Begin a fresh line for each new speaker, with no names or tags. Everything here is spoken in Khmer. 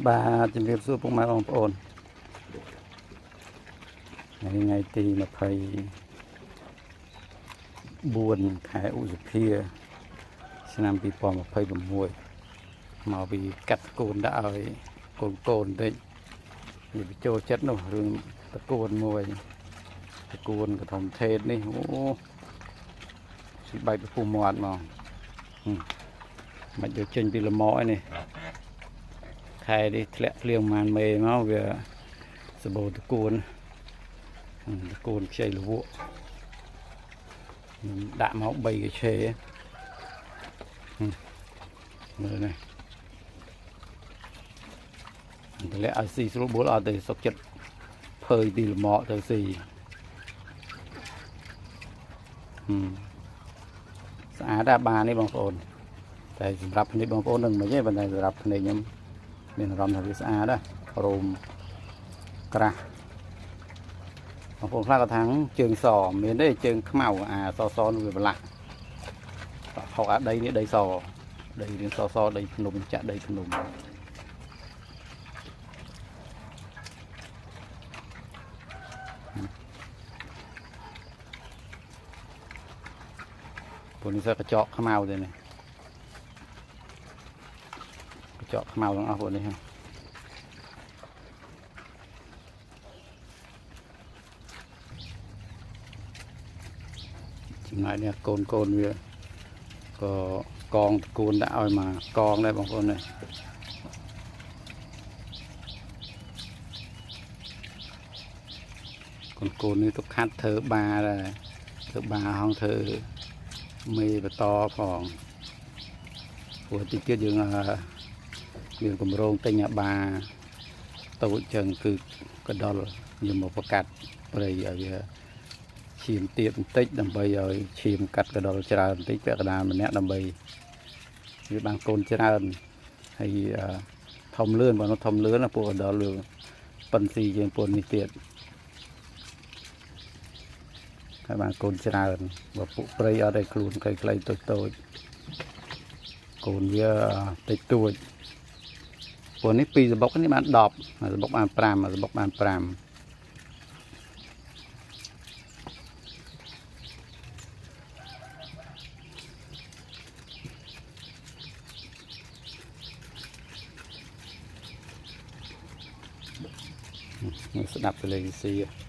bàជំរាបសួរពុកម៉ែបងប្អូនថ្ងៃទី24ខែឧសភាឆ្នាំ2026មកពីកាត់កូនដាក់ឲ្យកូនតិចវាចូលចិត្តនោះរឿងតកូនមួយតកូនកធំថេតនេះអូស៊ីបែកពីពុះមាត់មកមិនយកចេញពីលម៉អឯនេះខែនេះធ្លាក់ភ្លៀងម៉ានមេមកវាសបោតកូនខ្ចីលវក់ដាក់មក3កឆេមើលនេះតម្លាក់ឲ្យស៊ីស្រួលបួលអត់ទេសុកចិត្តភើយពីលម៉ទៅស៊ីស្អាតដែរបាននេះបងប្អូនតែសម្រាប់ភ្នែកបងប្អូននឹងមិនទេប៉ុន្តែសម្រាប់ភ្នែកខ្ញុំមានអារម្មណ៍ថាវាស្អាតដែររោមក្រាស់បងប្អូនខ្លះក៏ថាជើងសមានទេជើងខ្មៅអាសនោះវាប្រឡាក់ហុកអាដីនេះដីសដីរៀងសដីភ្នំចាក់ដីភ្នំពួកនេះកញ្ចក់ខ្មៅទេនេះកញ្ចក់ខ្មៅទាំងអស់ពួកនេះចំណែកនេះកូនវាក៏កងតកូនដាក់ឲ្យមកកងដែរបងប្អូននេះកូននេះទុកខាត់ធ្វើបាដែរធ្វើបាហងធ្វើមេបន្តផងព្រោះទីទៀតយើងមានគម្រោងទិញអាបាតូចចឹងគឺកដុលយើងមកប្រកាត់ព្រៃឲ្យវាឈាមទៀតបន្តិចដើម្បីឲ្យឈាមកាត់កដុលច្រើនបន្តិចពាក់កណ្ដាលម្នាក់ដើម្បីវាបានកូនច្រើនហើយធំលឿនបើធំលឿនពួកកដុលវាប៉ិនស៊ីជាងពួកនេះទៀតហើយបានកូនច្រើនបើពួកព្រៃអត់ឲ្យខ្លួនខ្លីៗតូចកូនវាតិចតួចពួកនេះ2សបុកនេះបាន10សបុកបាន5សបុកបាន5ស្ដាប់television